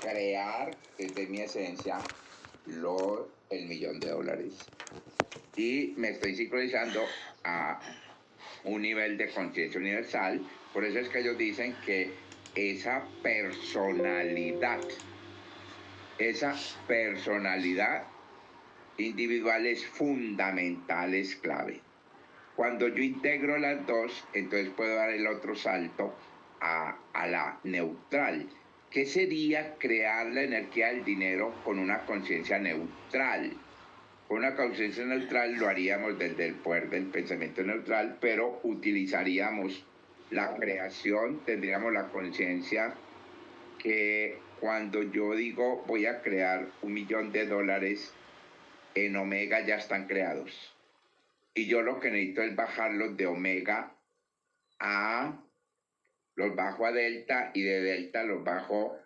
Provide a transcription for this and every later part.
crear desde mi esencia el $1.000.000. Y me estoy sincronizando a un nivel de conciencia universal. Por eso es que ellos dicen que esa personalidad individual es fundamental, es clave. Cuando yo integro las dos, entonces puedo dar el otro salto a la neutral, que sería crear la energía del dinero con una conciencia neutral. Con una conciencia neutral lo haríamos desde el poder del pensamiento neutral, pero utilizaríamos la creación, tendríamos la conciencia que cuando yo digo voy a crear $1.000.000, en Omega ya están creados. Y yo lo que necesito es bajarlos de Omega los bajo a Delta, y de Delta los bajo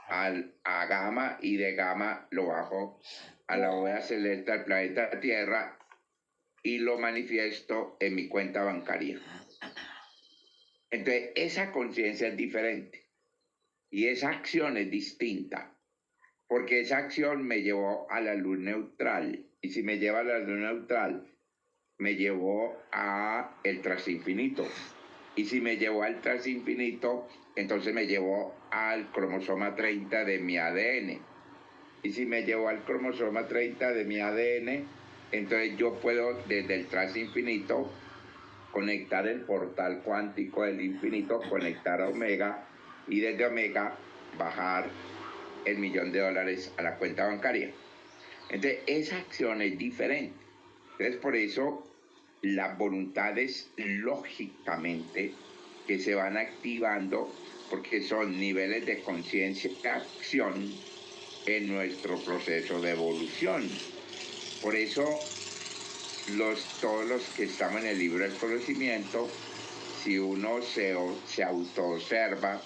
a Gamma, y de Gamma lo bajo a la bóveda celeste, al planeta Tierra, y lo manifiesto en mi cuenta bancaria. Entonces, esa conciencia es diferente y esa acción es distinta, porque esa acción me llevó a la luz neutral, y si me lleva a la luz neutral, me llevó a el transinfinito. Y si me llevó al transinfinito, entonces me llevó al cromosoma 30 de mi ADN. Y si me llevó al cromosoma 30 de mi ADN, entonces yo puedo desde el transinfinito conectar el portal cuántico del infinito, conectar a Omega, y desde Omega bajar el $1.000.000 a la cuenta bancaria. Entonces esa acción es diferente. Entonces por eso las voluntades lógicamente que se van activando, porque son niveles de conciencia y acción en nuestro proceso de evolución. Por eso todos los que estamos en el libro del conocimiento, si uno se autoobserva,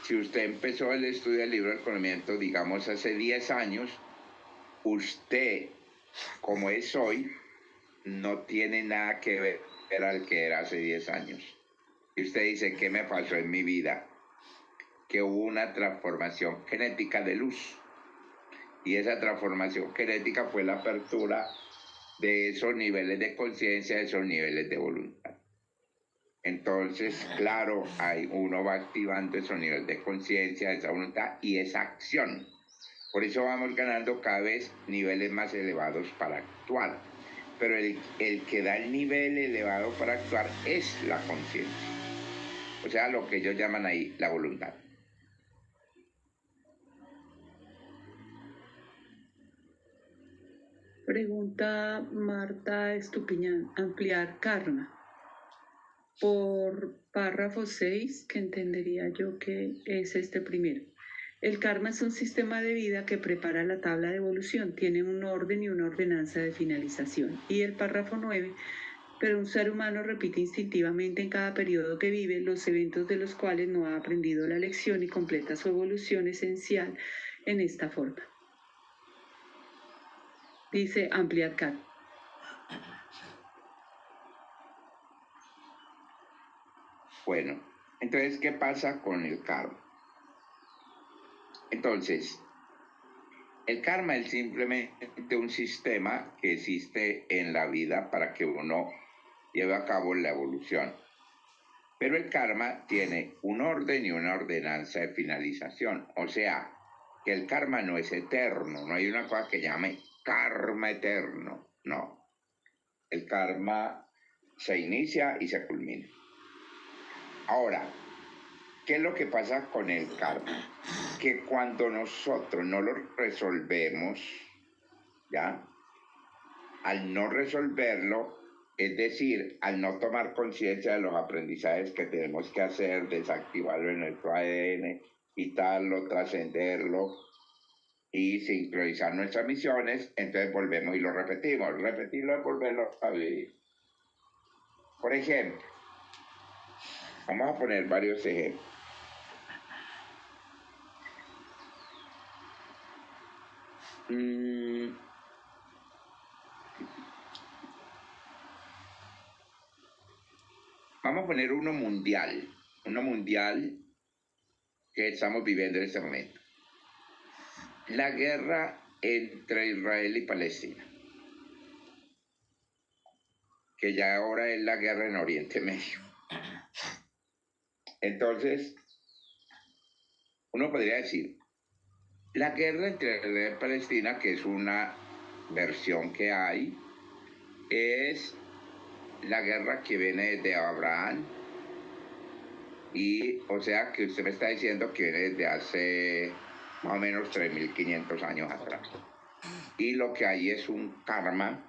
si usted empezó el estudio del libro del conocimiento, digamos, hace 10 años, usted, como es hoy, no tiene nada que ver al que era hace 10 años. Y usted dice, ¿qué me pasó en mi vida? Que hubo una transformación genética de luz. Y esa transformación genética fue la apertura de esos niveles de conciencia, de esos niveles de voluntad. Entonces, claro, uno va activando esos niveles de conciencia, esa voluntad y esa acción. Por eso vamos ganando cada vez niveles más elevados para actuar. Pero el que da el nivel elevado para actuar es la conciencia. O sea, lo que ellos llaman ahí la voluntad. Pregunta Marta Estupiñán, ampliar karma. Por párrafo 6, que entendería yo que es este primero. El karma es un sistema de vida que prepara la tabla de evolución, tiene un orden y una ordenanza de finalización. Y el párrafo 9, pero un ser humano repite instintivamente en cada periodo que vive los eventos de los cuales no ha aprendido la lección y completa su evolución esencial en esta forma. Dice ampliar karma. Bueno, entonces, ¿qué pasa con el karma? Entonces, el karma es simplemente un sistema que existe en la vida para que uno lleve a cabo la evolución. Pero el karma tiene un orden y una ordenanza de finalización. O sea, que el karma no es eterno. No hay una cosa que llame karma eterno. No. El karma se inicia y se culmina. Ahora, ¿qué es lo que pasa con el karma? Que cuando nosotros no lo resolvemos, ¿ya? Al no resolverlo, es decir, al no tomar conciencia de los aprendizajes que tenemos que hacer, desactivarlo en nuestro ADN, quitarlo, trascenderlo y sincronizar nuestras misiones, entonces volvemos y lo repetimos. Repetirlo es volverlo a vivir. Por ejemplo, vamos a poner varios ejemplos. Vamos a poner uno mundial que estamos viviendo en este momento. la guerra entre Israel y Palestina, que ya ahora es la guerra en Oriente Medio. Entonces, uno podría decir, la guerra entre Israel y Palestina, que es una versión que hay, es la guerra que viene de Abraham, y o sea que usted me está diciendo que viene desde hace más o menos 3.500 años atrás. Y lo que hay es un karma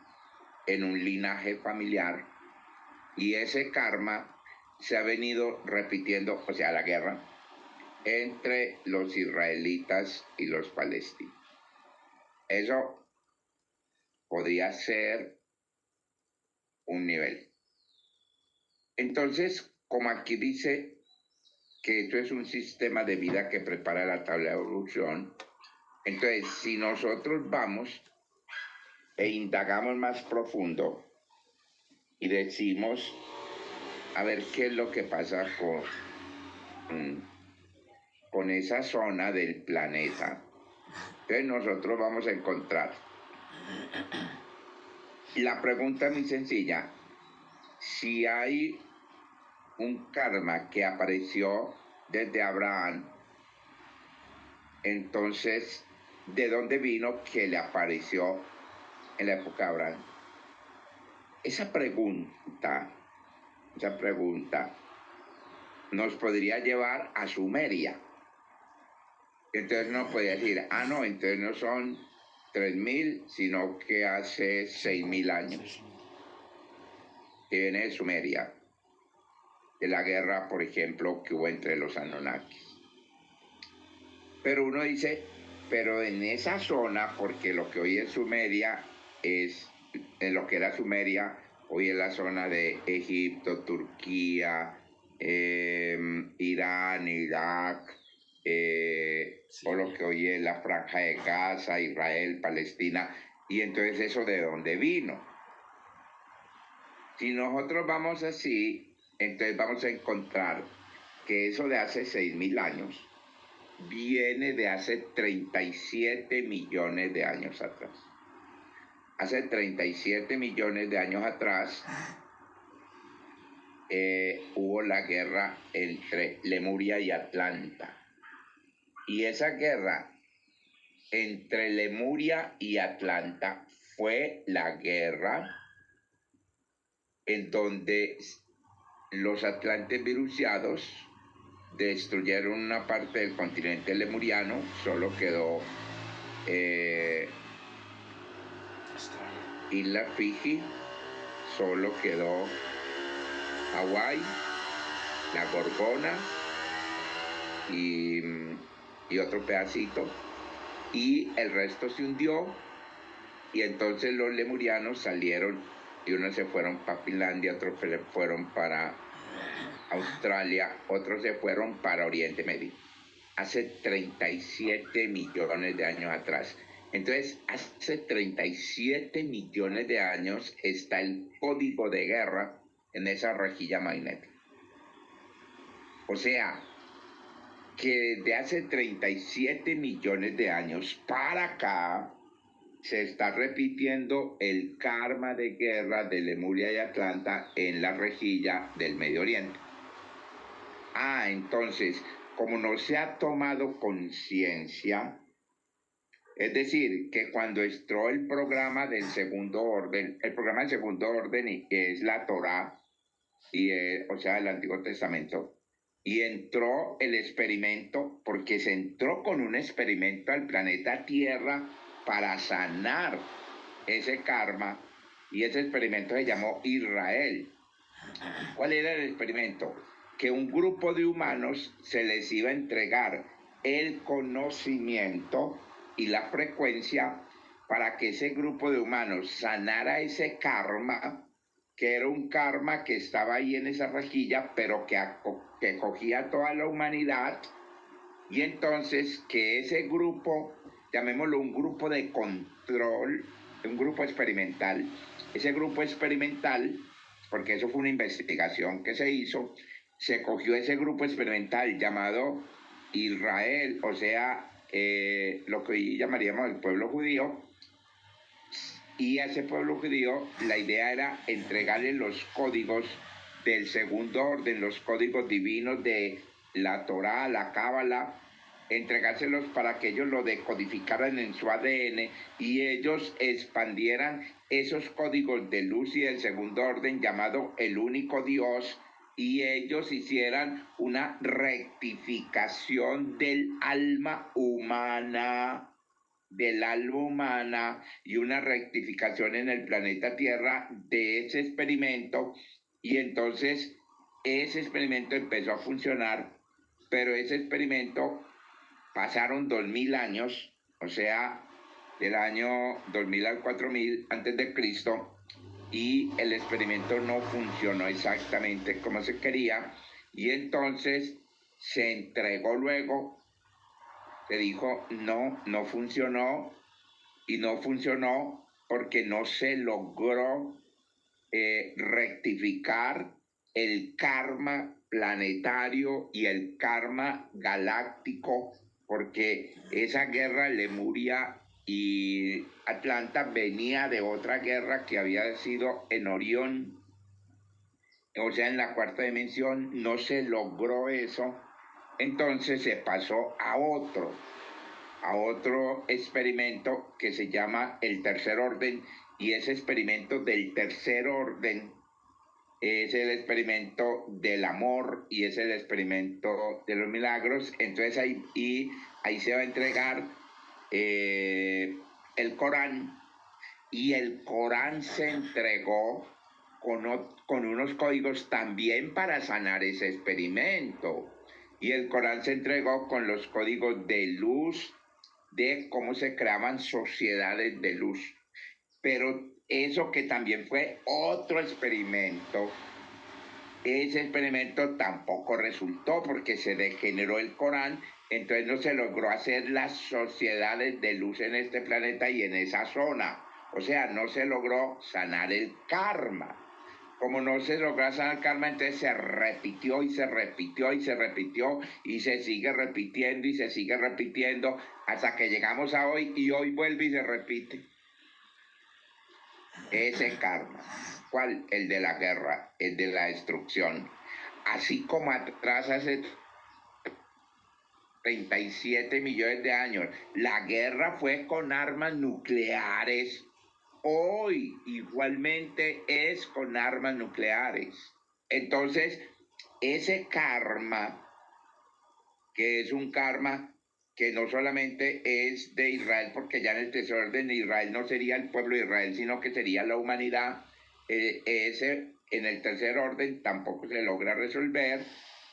en un linaje familiar, y ese karma se ha venido repitiendo, o sea, la guerra entre los israelitas y los palestinos. Eso podría ser un nivel. Entonces, como aquí dice que esto es un sistema de vida que prepara la tabla de evolución, entonces si nosotros vamos e indagamos más profundo y decimos, a ver qué es lo que pasa con esa zona del planeta, entonces nosotros vamos a encontrar. La pregunta es muy sencilla. Si hay un karma que apareció desde Abraham, entonces, ¿de dónde vino que le apareció en la época de Abraham? Esa pregunta nos podría llevar a Sumeria. Entonces no podría decir, no, entonces no son 3.000, sino que hace 6.000 años que viene de Sumeria, de la guerra, por ejemplo, que hubo entre los Anunnakis. Pero uno dice, pero en esa zona, porque lo que hoy es Sumeria, en lo que era Sumeria, hoy es la zona de Egipto, Turquía, Irán, Irak, o lo que hoy es la Franja de Gaza, Israel, Palestina, y entonces eso de dónde vino. Si nosotros vamos así, entonces vamos a encontrar que eso de hace 6.000 años viene de hace 37 millones de años atrás. Hace 37 millones de años atrás hubo la guerra entre Lemuria y Atlanta. Y esa guerra entre Lemuria y Atlanta fue la guerra en donde los atlantes viruciados destruyeron una parte del continente lemuriano, solo quedó Isla Fiji, solo quedó Hawái, la Gorgona y otro pedacito, y el resto se hundió, y entonces los lemurianos salieron, y unos se fueron para Finlandia, otros se fueron para Australia, otros se fueron para Oriente Medio, hace 37 millones de años atrás. Entonces, hace 37 millones de años está el código de guerra en esa rejilla magnética. O sea, que desde hace 37 millones de años para acá se está repitiendo el karma de guerra de Lemuria y Atlanta en la rejilla del Medio Oriente. Entonces, como no se ha tomado conciencia, es decir, que cuando entró el programa del segundo orden, es la Torá, o sea, el Antiguo Testamento, y entró el experimento, porque se entró con un experimento al planeta Tierra para sanar ese karma, y ese experimento se llamó Israel. ¿Cuál era el experimento? Que un grupo de humanos se les iba a entregar el conocimiento y la frecuencia para que ese grupo de humanos sanara ese karma, que era un karma que estaba ahí en esa rejilla, pero que cogía a toda la humanidad, y entonces que ese grupo, llamémoslo un grupo de control, un grupo experimental, ese grupo experimental, porque eso fue una investigación que se hizo, se cogió ese grupo experimental llamado Israel, o sea, lo que hoy llamaríamos el pueblo judío, y a ese pueblo judío la idea era entregarle los códigos del segundo orden, los códigos divinos de la Torá, la Cábala, entregárselos para que ellos lo decodificaran en su ADN y ellos expandieran esos códigos de luz y del segundo orden llamado el único Dios, y ellos hicieran una rectificación del alma humana y una rectificación en el planeta Tierra de ese experimento. Y entonces ese experimento empezó a funcionar, pero ese experimento pasaron 2000 años, o sea, del año 2000 al 4000 antes de Cristo, y el experimento no funcionó exactamente como se quería, y entonces se entregó luego. Se dijo, no funcionó, y no funcionó porque no se logró rectificar el karma planetario y el karma galáctico, porque esa guerra Lemuria y Atlanta venía de otra guerra que había sido en Orión, o sea, en la cuarta dimensión. No se logró eso, entonces se pasó a otro experimento que se llama el tercer orden, y ese experimento del tercer orden es el experimento del amor y es el experimento de los milagros. Entonces ahí se va a entregar el Corán, y el Corán se entregó con unos códigos también para sanar ese experimento. Y el Corán se entregó con los códigos de luz, de cómo se creaban sociedades de luz. Pero eso que también fue otro experimento, ese experimento tampoco resultó porque se degeneró el Corán, entonces no se logró hacer las sociedades de luz en este planeta y en esa zona. O sea, no se logró sanar el karma. Como no se logró sanar el karma, entonces se repitió y se repitió y se repitió y se sigue repitiendo y se sigue repitiendo hasta que llegamos a hoy, y hoy vuelve y se repite ese karma. ¿Cuál? El de la guerra, el de la destrucción. Así como atrás hace 37 millones de años, la guerra fue con armas nucleares. Hoy igualmente es con armas nucleares. Entonces, ese karma, que es un karma que no solamente es de Israel, porque ya en el tercer orden de Israel no sería el pueblo de Israel, sino que sería la humanidad, ese en el tercer orden tampoco se logra resolver,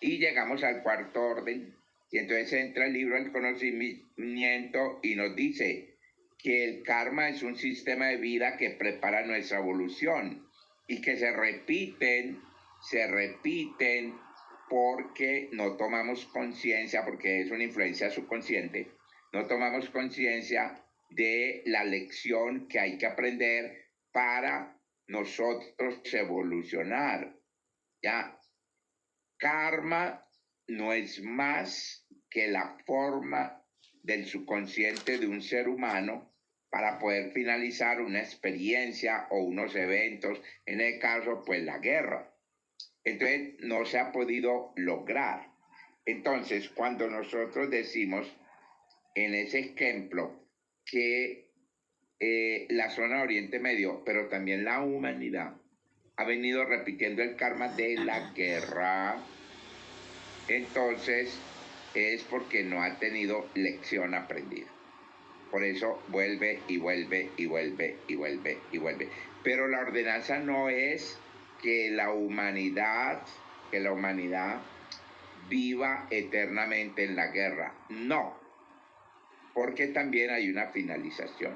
y llegamos al cuarto orden, y entonces entra el libro del conocimiento y nos dice que el karma es un sistema de vida que prepara nuestra evolución, y que se repiten porque no tomamos conciencia, porque es una influencia subconsciente, no tomamos conciencia de la lección que hay que aprender para nosotros evolucionar. Ya, karma no es más que la forma del subconsciente de un ser humano para poder finalizar una experiencia o unos eventos, en el caso, pues la guerra. Entonces no se ha podido lograr. Entonces, cuando nosotros decimos en ese ejemplo que la zona de Oriente Medio, pero también la humanidad, ha venido repitiendo el karma de la guerra, entonces es porque no ha tenido lección aprendida. Por eso vuelve y vuelve y vuelve y vuelve y vuelve. Pero la ordenanza no es que la humanidad viva eternamente en la guerra. No, porque también hay una finalización.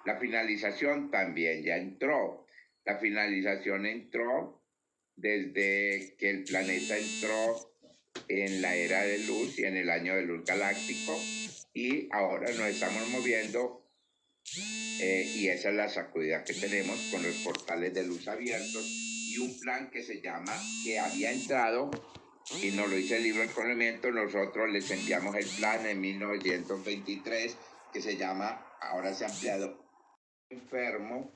La finalización también ya entró. La finalización entró desde que el planeta entró en la era de luz y en el año de luz galáctico, y ahora nos estamos moviendo, y esa es la sacudida que tenemos con los portales de luz abiertos y un plan que se llama, que había entrado y nos lo dice el libro del conocimiento, nosotros les enviamos el plan en 1923 que se llama, ahora se ha ampliado, enfermo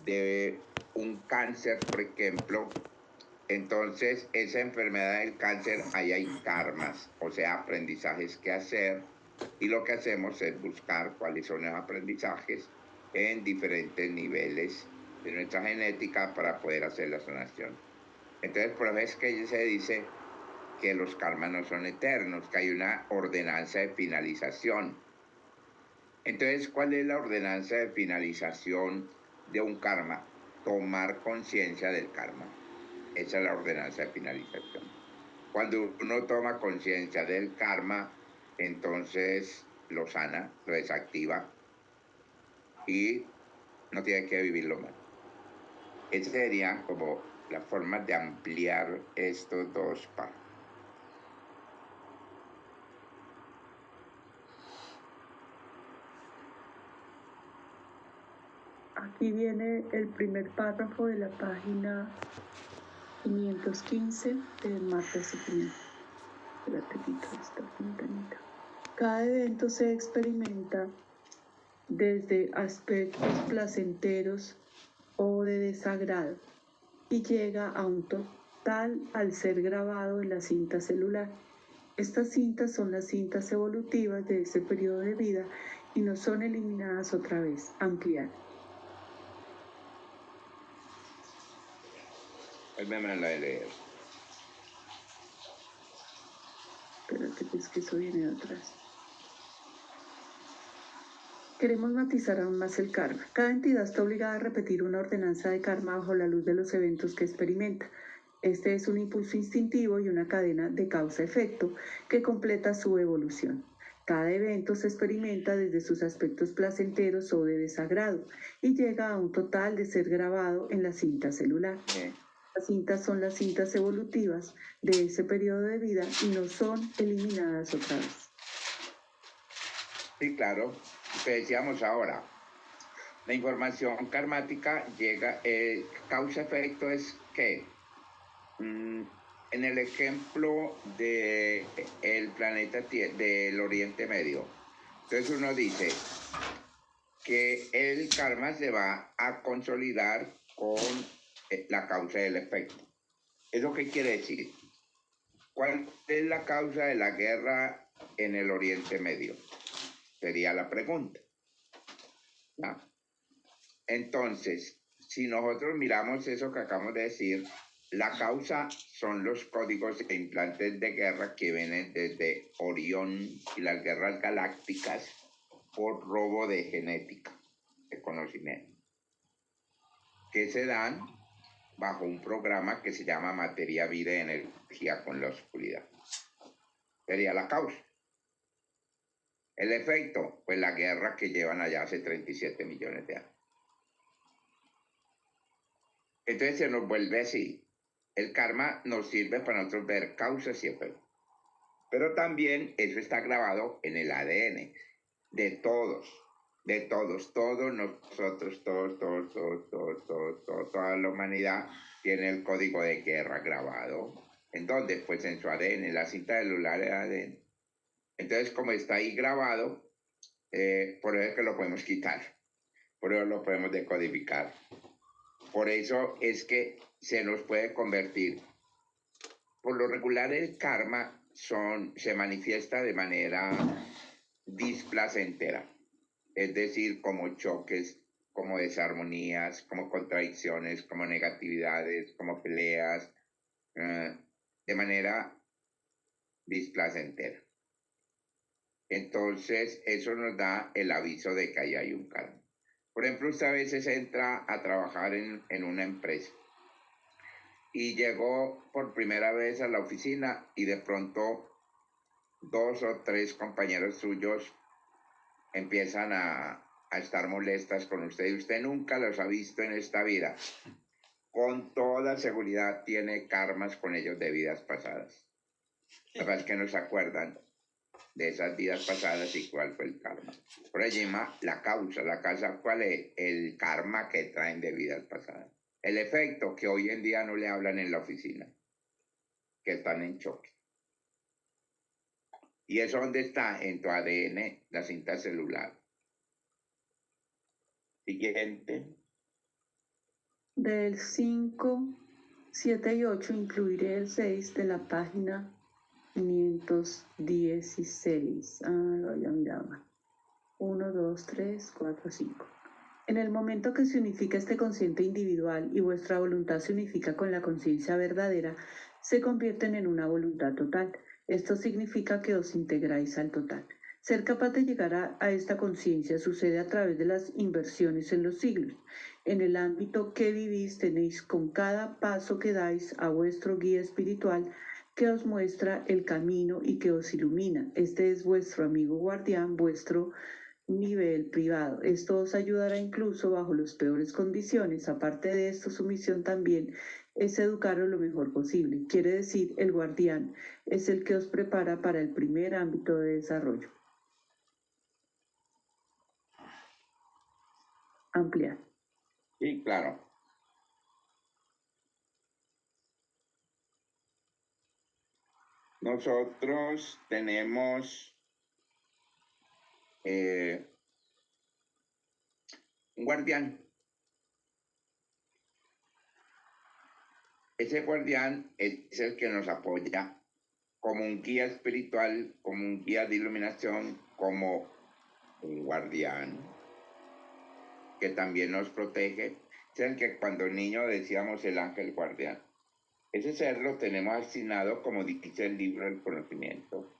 de un cáncer, por ejemplo. Entonces, esa enfermedad del cáncer, ahí hay karmas, o sea, aprendizajes que hacer, y lo que hacemos es buscar cuáles son los aprendizajes en diferentes niveles de nuestra genética para poder hacer la sanación. Entonces, por eso es que se dice que los karmas no son eternos, que hay una ordenanza de finalización. Entonces, ¿cuál es la ordenanza de finalización de un karma? Tomar conciencia del karma. Esa es la ordenanza de finalización. Cuando uno toma conciencia del karma, entonces lo sana, lo desactiva y no tiene que vivirlo mal. Esa sería como la forma de ampliar estos dos párrafos. Aquí viene el primer párrafo de la página 515 de Marta Estupiñán. Espérate, quito esta ventanita. Cada evento se experimenta desde aspectos placenteros o de desagrado y llega a un total al ser grabado en la cinta celular. Estas cintas son las cintas evolutivas de ese periodo de vida y no son eliminadas otra vez. Ampliar. Hoy me la de leer. Espérate, pues que eso viene de atrás. Queremos matizar aún más el karma. Cada entidad está obligada a repetir una ordenanza de karma bajo la luz de los eventos que experimenta. Este es un impulso instintivo y una cadena de causa-efecto que completa su evolución. Cada evento se experimenta desde sus aspectos placenteros o de desagrado y llega a un total de ser grabado en la cinta celular. Las cintas son las cintas evolutivas de ese periodo de vida y no son eliminadas otra vez. Sí, claro, que decíamos ahora, la información karmática llega, causa-efecto es que en el ejemplo del planeta del Oriente Medio, entonces uno dice que el karma se va a consolidar con la causa del efecto. ¿Eso qué quiere decir? ¿Cuál es la causa de la guerra en el Oriente Medio? Sería la pregunta. ¿No? Entonces, si nosotros miramos eso que acabamos de decir, la causa son los códigos e implantes de guerra que vienen desde Orión y las guerras galácticas por robo de genética, de conocimiento, que se dan bajo un programa que se llama Materia, Vida y Energía con la Oscuridad. Sería la causa. El efecto, pues la guerra que llevan allá hace 37 millones de años. Entonces se nos vuelve así. El karma nos sirve para nosotros ver causas y efectos. Pero también eso está grabado en el ADN de todos, todos nosotros, toda la humanidad tiene el código de guerra grabado. ¿En dónde? Pues en su ADN, en la cinta celular del ADN. Entonces, como está ahí grabado, por eso es que lo podemos quitar, por eso lo podemos decodificar. Por eso es que se nos puede convertir. Por lo regular el karma se manifiesta de manera displacentera, es decir, como choques, como desarmonías, como contradicciones, como negatividades, como peleas, de manera displacentera. Entonces, eso nos da el aviso de que ahí hay un karma. Por ejemplo, usted a veces entra a trabajar en una empresa y llegó por primera vez a la oficina y de pronto 2 o 3 compañeros suyos empiezan a estar molestas con usted y usted nunca los ha visto en esta vida. Con toda seguridad tiene karmas con ellos de vidas pasadas. La verdad es que no se acuerdan de esas vidas pasadas y cuál fue el karma. Por eso llama la causa, ¿cuál es? El karma que traen de vidas pasadas. El efecto que hoy en día no le hablan en la oficina, que están en choque. ¿Y eso dónde está? En tu ADN, la cinta celular. Siguiente. Del 5, 7 y 8 incluiré el 6 de la página 516. Lo había mirado. 1, 2, 3, 4, 5. En el momento que se unifica este consciente individual y vuestra voluntad se unifica con la conciencia verdadera, se convierten en una voluntad total. Esto significa que os integráis al total. Ser capaz de llegar a esta conciencia sucede a través de las inversiones en los siglos. En el ámbito que vivís tenéis con cada paso que dais a vuestro guía espiritual que os muestra el camino y que os ilumina. Este es vuestro amigo guardián, vuestro nivel privado. Esto os ayudará incluso bajo las peores condiciones. Aparte de esto, su misión también es educaros lo mejor posible. Quiere decir, el guardián es el que os prepara para el primer ámbito de desarrollo. Ampliar. Sí, claro. Nosotros tenemos un guardián. Ese guardián es el que nos apoya como un guía espiritual, como un guía de iluminación, como un guardián que también nos protege. Es el que cuando niño decíamos el ángel guardián. Ese ser lo tenemos asignado, como dice el libro del conocimiento.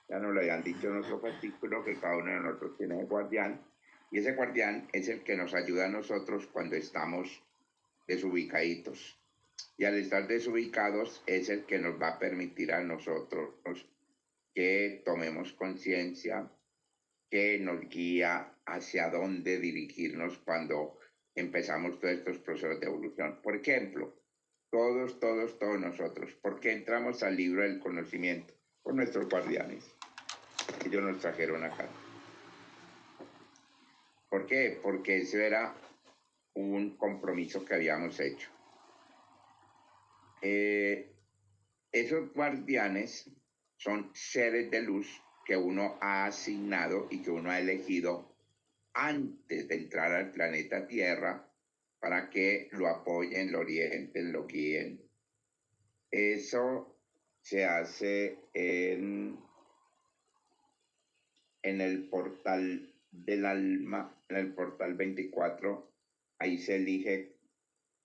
Ya nos lo habían dicho en nuestro artículo, que cada uno de nosotros tiene un guardián. Y ese guardián es el que nos ayuda a nosotros cuando estamos desubicaditos. Y al estar desubicados es el que nos va a permitir a nosotros que tomemos conciencia, que nos guía hacia dónde dirigirnos cuando empezamos todos estos procesos de evolución. Por ejemplo, todos nosotros, ¿por qué entramos al libro del conocimiento? Por nuestros guardianes. Ellos nos trajeron acá. ¿Por qué? Porque eso era un compromiso que habíamos hecho. Esos guardianes son seres de luz que uno ha asignado y que uno ha elegido antes de entrar al planeta Tierra para que lo apoyen, lo orienten, lo guíen. Eso se hace en el portal del alma, en el portal 24. Ahí se elige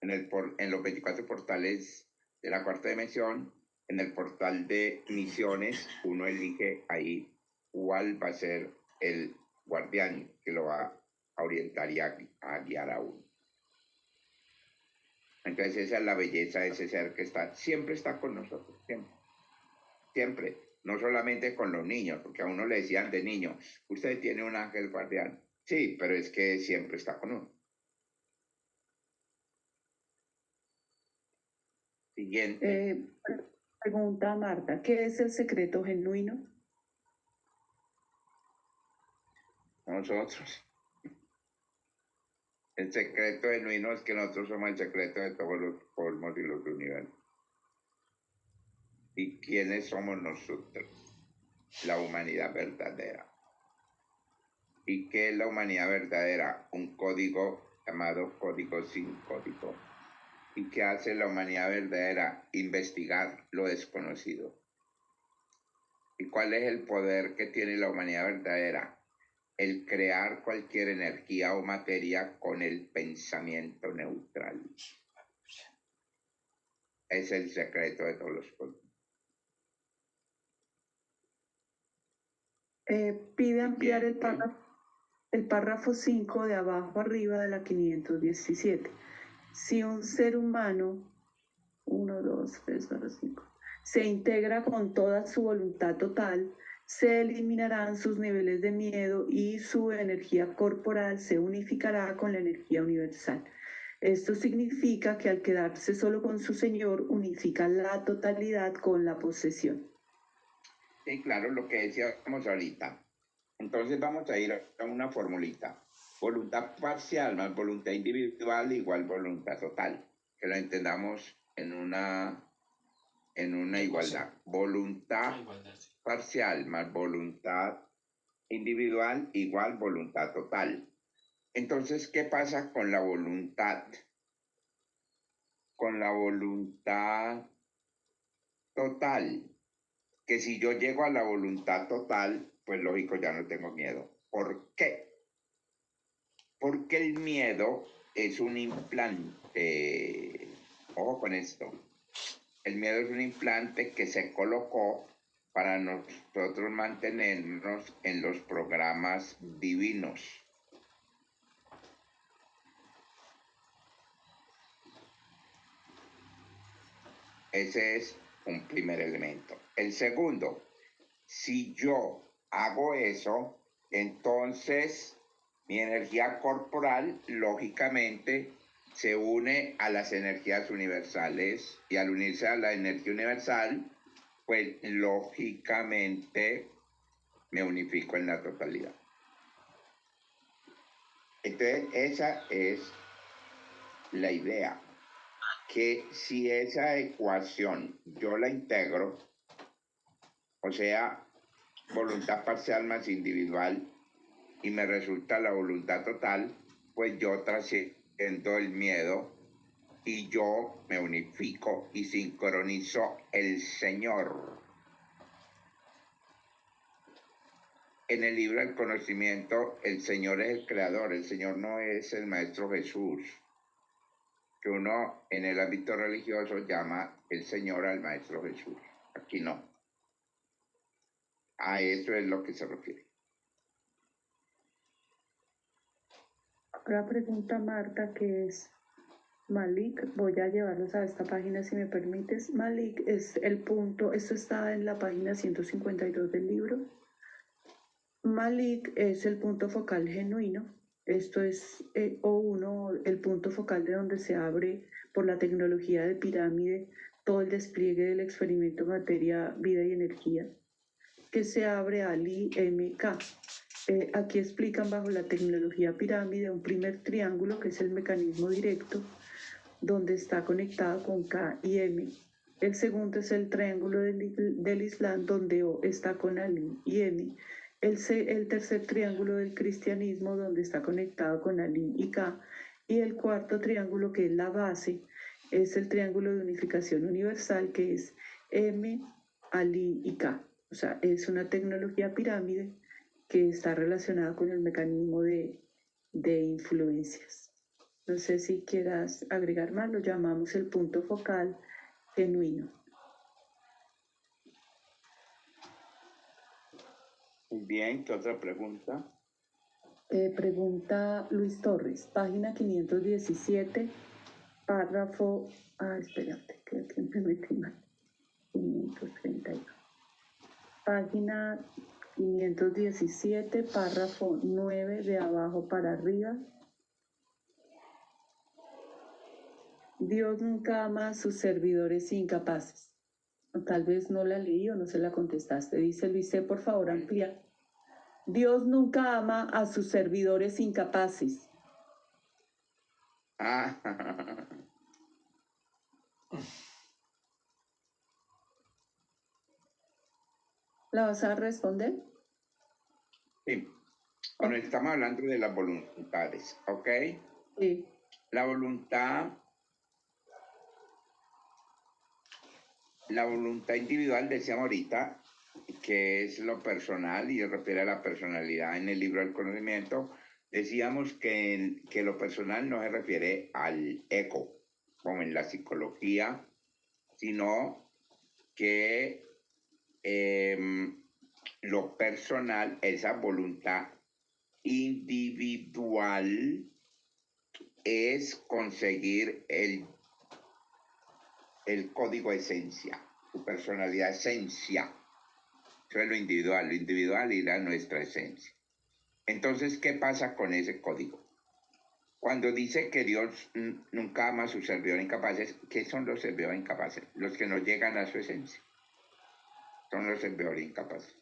en los 24 portales de la cuarta dimensión. En el portal de misiones, uno elige ahí cuál va a ser el guardián que lo va a orientar y a guiar a uno. Entonces esa es la belleza de ese ser que siempre está con nosotros, siempre, siempre, no solamente con los niños, porque a uno le decían de niño, usted tiene un ángel guardián. Sí, pero es que siempre está con uno. Siguiente. Pregunta Marta, ¿qué es el secreto genuino? Nosotros. El secreto genuino es que nosotros somos el secreto de todos los cosmos y los universos. ¿Y quiénes somos nosotros? La humanidad verdadera. ¿Y qué es la humanidad verdadera? Un código llamado código sin código. ¿Y qué hace la humanidad verdadera? Investigar lo desconocido. ¿Y cuál es el poder que tiene la humanidad verdadera? El crear cualquier energía o materia con el pensamiento neutral. Es el secreto de todos los cosmos. Pide ampliar el párrafo 5 de abajo arriba de la 517. Si un ser humano, 1, 2, 3, 4, 5, se integra con toda su voluntad total, se eliminarán sus niveles de miedo y su energía corporal se unificará con la energía universal. Esto significa que al quedarse solo con su Señor, unifica la totalidad con la posesión. Sí, claro, lo que decíamos ahorita. Entonces vamos a ir a una formulita. Voluntad parcial más voluntad individual igual voluntad total. Que lo entendamos en en una igualdad. Voluntad parcial más voluntad individual igual voluntad total. Entonces, ¿qué pasa con la voluntad? Con la voluntad total, que si yo llego a la voluntad total, pues lógico, ya no tengo miedo. ¿Por qué? Porque el miedo es un implante. Ojo con esto. El miedo es un implante que se colocó para nosotros mantenernos en los programas divinos. Ese es un primer elemento. El segundo, si yo hago eso, entonces mi energía corporal, lógicamente, se une a las energías universales y al unirse a la energía universal, pues lógicamente me unifico en la totalidad. Entonces, esa es la idea, que si esa ecuación yo la integro, o sea, voluntad parcial más individual, y me resulta la voluntad total, pues yo trasciendo el miedo y yo me unifico y sincronizo el Señor. En el libro del conocimiento, el Señor es el creador, el Señor no es el Maestro Jesús, que uno en el ámbito religioso llama el Señor al Maestro Jesús. Aquí no. A eso es lo que se refiere. Otra pregunta, Marta, que es Malik. Voy a llevarlos a esta página si me permites. Malik es el punto, esto está en la página 152 del libro. Malik es el punto focal genuino. Esto es O1, el punto focal de donde se abre por la tecnología de pirámide todo el despliegue del experimento materia, vida y energía, que se abre al IMK. Aquí explican bajo la tecnología pirámide un primer triángulo que es el mecanismo directo, donde está conectado con K y M. El segundo es el triángulo del Islam, donde O está con Ali y M. El tercer triángulo del cristianismo, donde está conectado con Ali y K. Y el cuarto triángulo, que es la base, es el triángulo de unificación universal, que es M, Ali y K. O sea, es una tecnología pirámide que está relacionada con el mecanismo de influencias. No sé si quieras agregar más, lo llamamos el punto focal genuino. Muy bien, ¿qué otra pregunta? Pregunta Luis Torres, página 517, párrafo... espérate, que aquí me metí mal. 532. Página 517, párrafo 9, de abajo para arriba. Dios nunca ama a sus servidores incapaces. O tal vez no la leí o no se la contestaste. Dice Luis, por favor, amplía. Dios nunca ama a sus servidores incapaces. ¿La vas a responder? Sí. Bueno, estamos hablando de las voluntades, ¿ok? Sí. La voluntad individual, decíamos ahorita, que es lo personal y refiere a la personalidad en el libro del conocimiento. Decíamos que lo personal no se refiere al ego, como en la psicología, sino que lo personal, esa voluntad individual, es conseguir el código esencia, tu personalidad esencia. Eso es lo individual y la nuestra esencia. Entonces, ¿qué pasa con ese código? Cuando dice que Dios nunca ama a sus servidores incapaces, ¿qué son los servidores incapaces? Los que no llegan a su esencia. Son los servidores incapaces.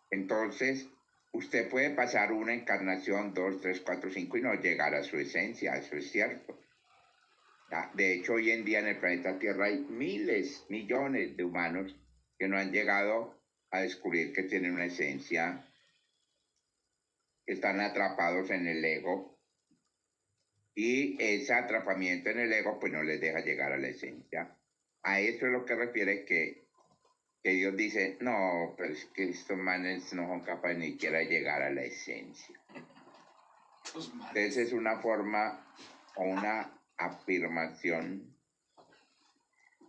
Entonces, usted puede pasar una encarnación, 2, 3, 4, 5 y no llegar a su esencia, eso es cierto. De hecho, hoy en día en el planeta Tierra hay miles, millones de humanos que no han llegado a descubrir que tienen una esencia, que están atrapados en el ego, y ese atrapamiento en el ego pues no les deja llegar a la esencia. A eso es lo que refiere que Dios dice, no, pero es que estos manes no son capaces ni siquiera de llegar a la esencia. Entonces es una forma o una afirmación.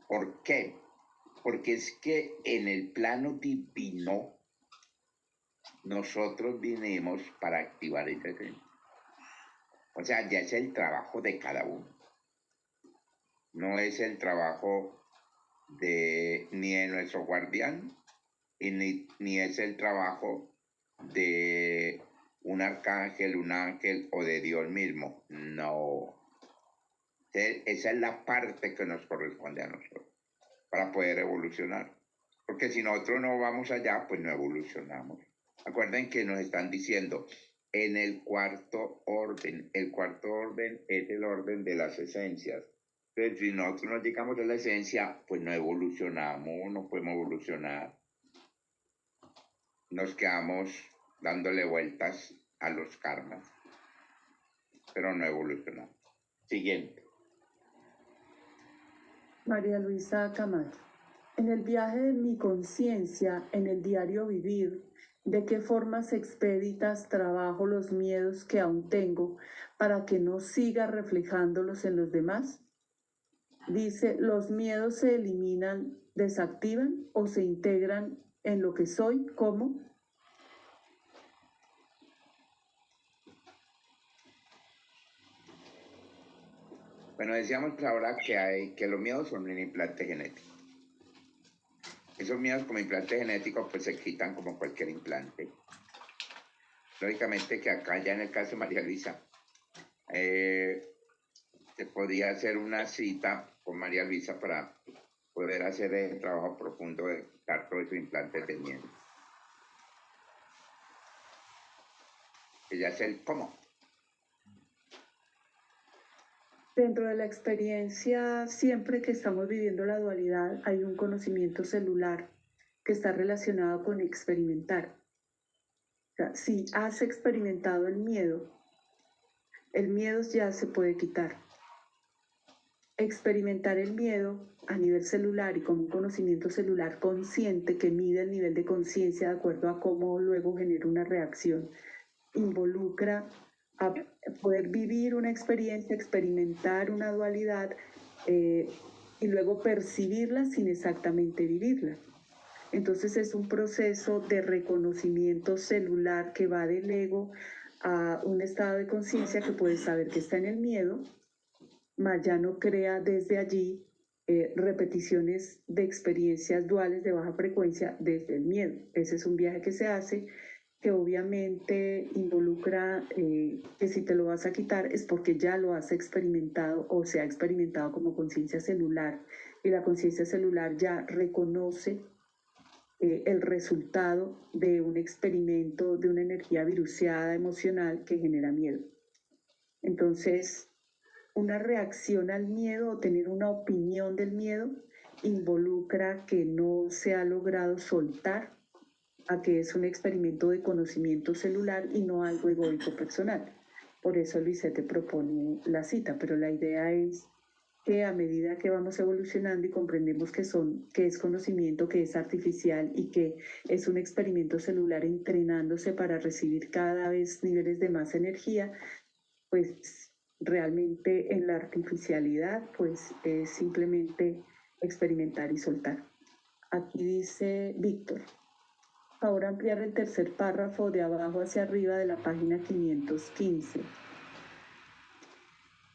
¿Por qué? Porque es que en el plano divino nosotros vinimos para activar esa esencia. O sea, ya es el trabajo de cada uno. No es el trabajo ni de nuestro guardián, y ni es el trabajo de un arcángel, un ángel o de Dios mismo. No. Esa es la parte que nos corresponde a nosotros para poder evolucionar. Porque si nosotros no vamos allá, pues no evolucionamos. Acuerden que nos están diciendo en el cuarto orden es el orden de las esencias. Entonces, si nosotros no llegamos a la esencia, pues no evolucionamos, no podemos evolucionar. Nos quedamos dándole vueltas a los karmas, pero no evolucionamos. Siguiente. María Luisa Camacho. En el viaje de mi conciencia, en el diario vivir, ¿de qué formas expeditas trabajo los miedos que aún tengo para que no siga reflejándolos en los demás? Dice, ¿los miedos se eliminan, desactivan o se integran en lo que soy? ¿Cómo? Bueno, decíamos ahora que los miedos son un implante genético. Esos miedos como implante genético pues se quitan como cualquier implante. Lógicamente que acá ya en el caso de María Luisa, se podía hacer una cita con María Luisa para poder hacer el trabajo profundo de quitar todos esos implantes de miedo. Ella es el cómo. Dentro de la experiencia, siempre que estamos viviendo la dualidad, hay un conocimiento celular que está relacionado con experimentar. O sea, si has experimentado el miedo ya se puede quitar. Experimentar el miedo a nivel celular y con un conocimiento celular consciente que mide el nivel de conciencia de acuerdo a cómo luego genera una reacción, involucra a poder vivir una experiencia, experimentar una dualidad y luego percibirla sin exactamente vivirla. Entonces es un proceso de reconocimiento celular que va del ego a un estado de conciencia que puede saber que está en el miedo, mas ya no crea desde allí repeticiones de experiencias duales de baja frecuencia desde el miedo. Ese es un viaje que se hace que obviamente involucra que si te lo vas a quitar es porque ya lo has experimentado o se ha experimentado como conciencia celular y la conciencia celular ya reconoce el resultado de un experimento de una energía viruseada emocional que genera miedo. Entonces, una reacción al miedo o tener una opinión del miedo involucra que no se ha logrado soltar a que es un experimento de conocimiento celular y no algo egoico personal. Por eso Luisette propone la cita, pero la idea es que a medida que vamos evolucionando y comprendemos que es conocimiento, que es artificial y que es un experimento celular entrenándose para recibir cada vez niveles de más energía, pues realmente en la artificialidad pues es simplemente experimentar y soltar. Aquí dice Víctor. Ahora ampliar el tercer párrafo de abajo hacia arriba de la página 515.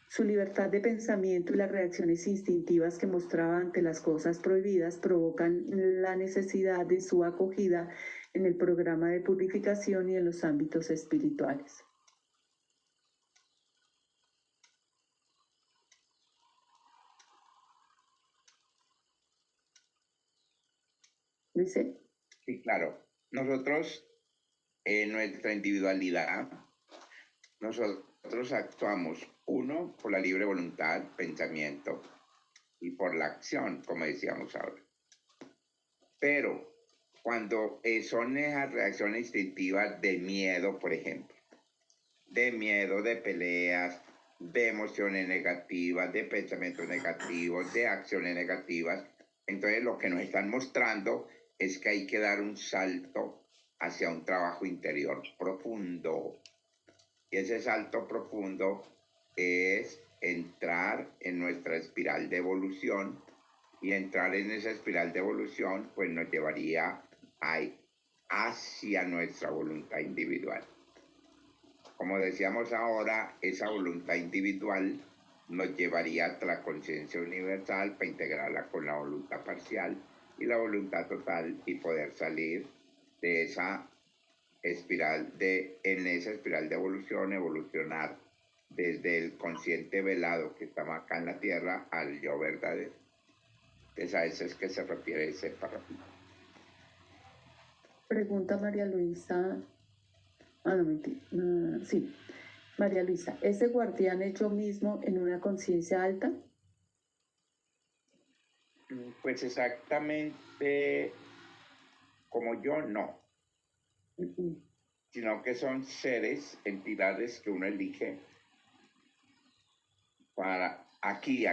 Su libertad de pensamiento y las reacciones instintivas que mostraba ante las cosas prohibidas provocan la necesidad de su acogida en el programa de purificación y en los ámbitos espirituales. ¿Dice? Sí, claro. Nosotros, en nuestra individualidad, nosotros actuamos Uno, por la libre voluntad, pensamiento, y por la acción, como decíamos ahora. Pero cuando son esas reacciones instintivas de miedo, por ejemplo, de miedo, de peleas, de emociones negativas, de pensamientos negativos, de acciones negativas, entonces lo que nos están mostrando es que hay que dar un salto hacia un trabajo interior profundo. Y ese salto profundo es entrar en nuestra espiral de evolución, y entrar en esa espiral de evolución pues nos llevaría hacia nuestra voluntad individual. Como decíamos ahora, esa voluntad individual nos llevaría a la conciencia universal para integrarla con la voluntad parcial y la voluntad total y poder salir de esa espiral en esa espiral de evolución, evolucionar desde el consciente velado que estamos acá en la tierra al yo verdadero. Entonces a eso es que se refiere ese párrafo. Pregunta María Luisa. No, mentira. Sí, María Luisa, ¿ese guardián es yo mismo en una conciencia alta? Pues exactamente como yo, no. Sino que son seres, entidades que uno elige para aquí.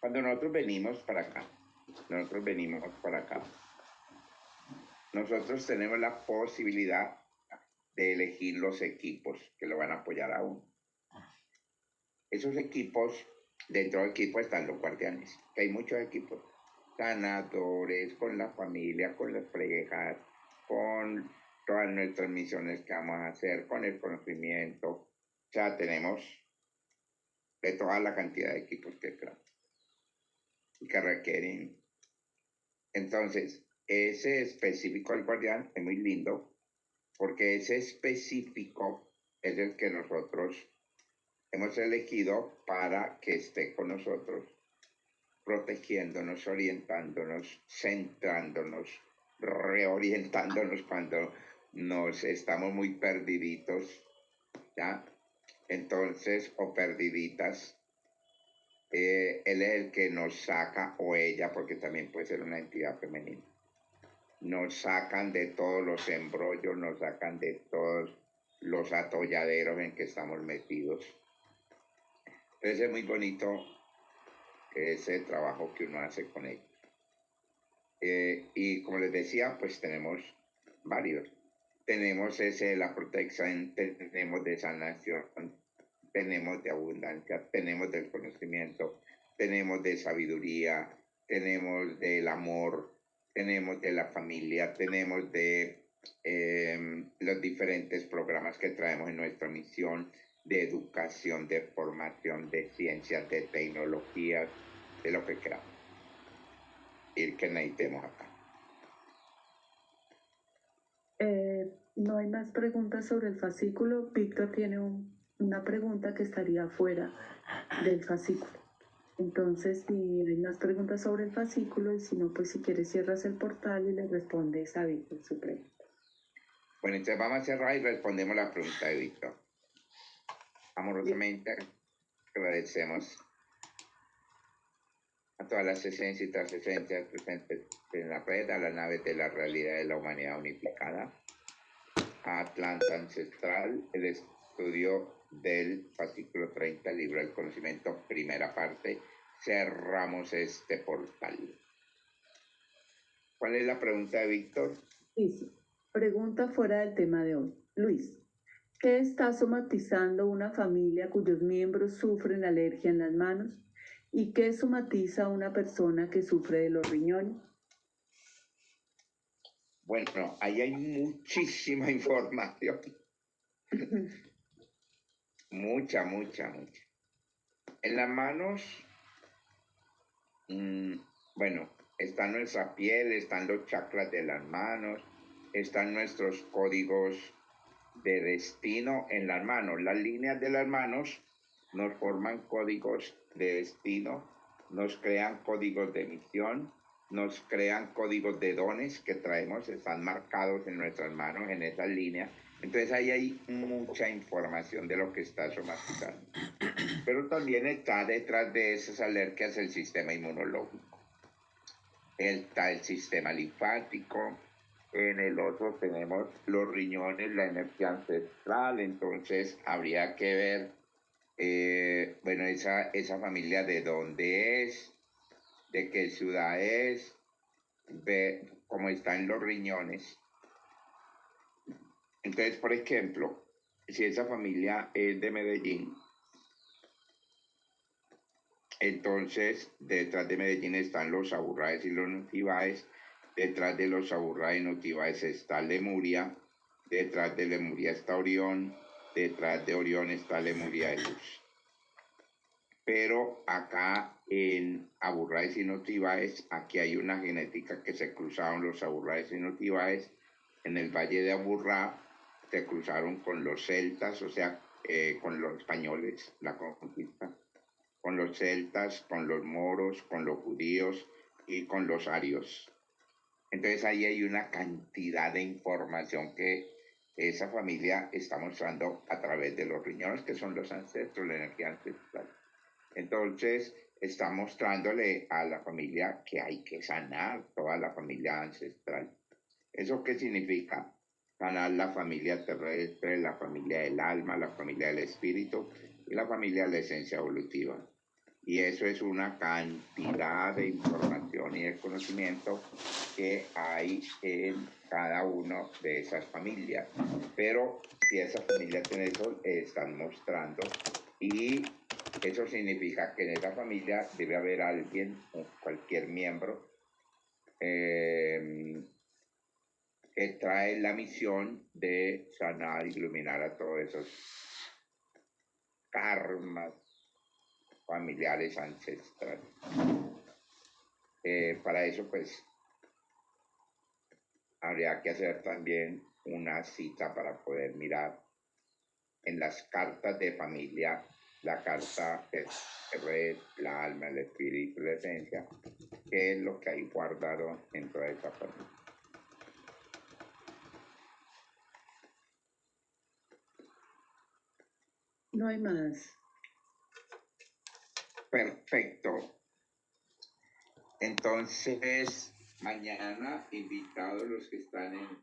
Cuando nosotros venimos para acá, nosotros tenemos la posibilidad de elegir los equipos que lo van a apoyar a uno. Esos equipos, dentro del equipo están los guardianes, que hay muchos equipos, sanadores, con la familia, con las parejas, con todas nuestras misiones que vamos a hacer, con el conocimiento. O sea, tenemos de toda la cantidad de equipos que requieren. Entonces, ese específico del guardián es muy lindo, porque ese específico es el que nosotros hemos elegido para que esté con nosotros, protegiéndonos, orientándonos, centrándonos, reorientándonos cuando nos estamos muy perdiditos, ¿ya? Entonces, o perdiditas, él es el que nos saca, o ella, porque también puede ser una entidad femenina, nos sacan de todos los embrollos, nos sacan de todos los atolladeros en que estamos metidos. Entonces es muy bonito ese trabajo que uno hace con ellos. Y como les decía, pues tenemos varios. Tenemos ese de la protección, tenemos de sanación, tenemos de abundancia, tenemos del conocimiento, tenemos de sabiduría, tenemos del amor, tenemos de la familia, tenemos de los diferentes programas que traemos en nuestra misión de educación, de formación, de ciencias, de tecnologías, de lo que queramos y que necesitemos acá. No hay más preguntas sobre el fascículo. Víctor tiene una pregunta que estaría fuera del fascículo. Entonces, si hay más preguntas sobre el fascículo, y si no, pues si quieres cierras el portal y le respondes a Víctor su pregunta. Bueno, entonces vamos a cerrar y respondemos la pregunta de Víctor. Amorosamente agradecemos a todas las esencias y transesencias presentes en la red, a las naves de la realidad de la humanidad unificada, a Atlanta Ancestral, el estudio del fascículo 30, libro del conocimiento, primera parte. Cerramos este portal. ¿Cuál es la pregunta de Víctor? Sí. Pregunta fuera del tema de hoy. Luis, ¿qué está somatizando una familia cuyos miembros sufren alergia en las manos? ¿Y qué somatiza una persona que sufre de los riñones? Bueno, ahí hay muchísima información. mucha. En las manos, bueno, está nuestra piel, están los chakras de las manos, están nuestros códigos de destino en las manos. Las líneas de las manos nos forman códigos de destino, nos crean códigos de misión, nos crean códigos de dones que traemos, están marcados en nuestras manos en esa línea. Entonces ahí hay mucha información de lo que está somatizando. Pero también está detrás de esas alergias el sistema inmunológico. Está el sistema linfático. En el otro tenemos los riñones, la energía ancestral. Entonces habría que ver, bueno, esa familia de dónde es, de qué ciudad es, ver cómo están los riñones. Entonces, por ejemplo, si esa familia es de Medellín, entonces detrás de Medellín están los Aburráes y los Notibáes, detrás de los Aburráes y Notibáes está Lemuria, detrás de Lemuria está Orión, detrás de Orión está Lemuria de Luz. Pero acá en Aburráes y Notibáes, aquí hay una genética que se cruzaron los Aburráes y Notibáes en el Valle de Aburrá, se cruzaron con los celtas, o sea, con los españoles, la conquista, con los celtas, con los moros, con los judíos y con los arios. Entonces ahí hay una cantidad de información que esa familia está mostrando a través de los riñones, que son los ancestros, la energía ancestral. Entonces está mostrándole a la familia que hay que sanar toda la familia ancestral. ¿Eso qué significa? Sanar la familia terrestre, la familia del alma, la familia del espíritu y la familia de la esencia evolutiva. Y eso es una cantidad de información y de conocimiento que hay en cada una de esas familias. Pero si esa familia tiene eso, están mostrando. Y eso significa que en esa familia debe haber alguien, cualquier miembro, que trae la misión de sanar y iluminar a todos esos karmas familiares ancestrales. Para eso, pues, habría que hacer también una cita para poder mirar en las cartas de familia, la carta de red, la alma, el espíritu, la esencia, qué es lo que hay guardado en toda esa familia. No hay más. Perfecto. Entonces, mañana, invitados los que están en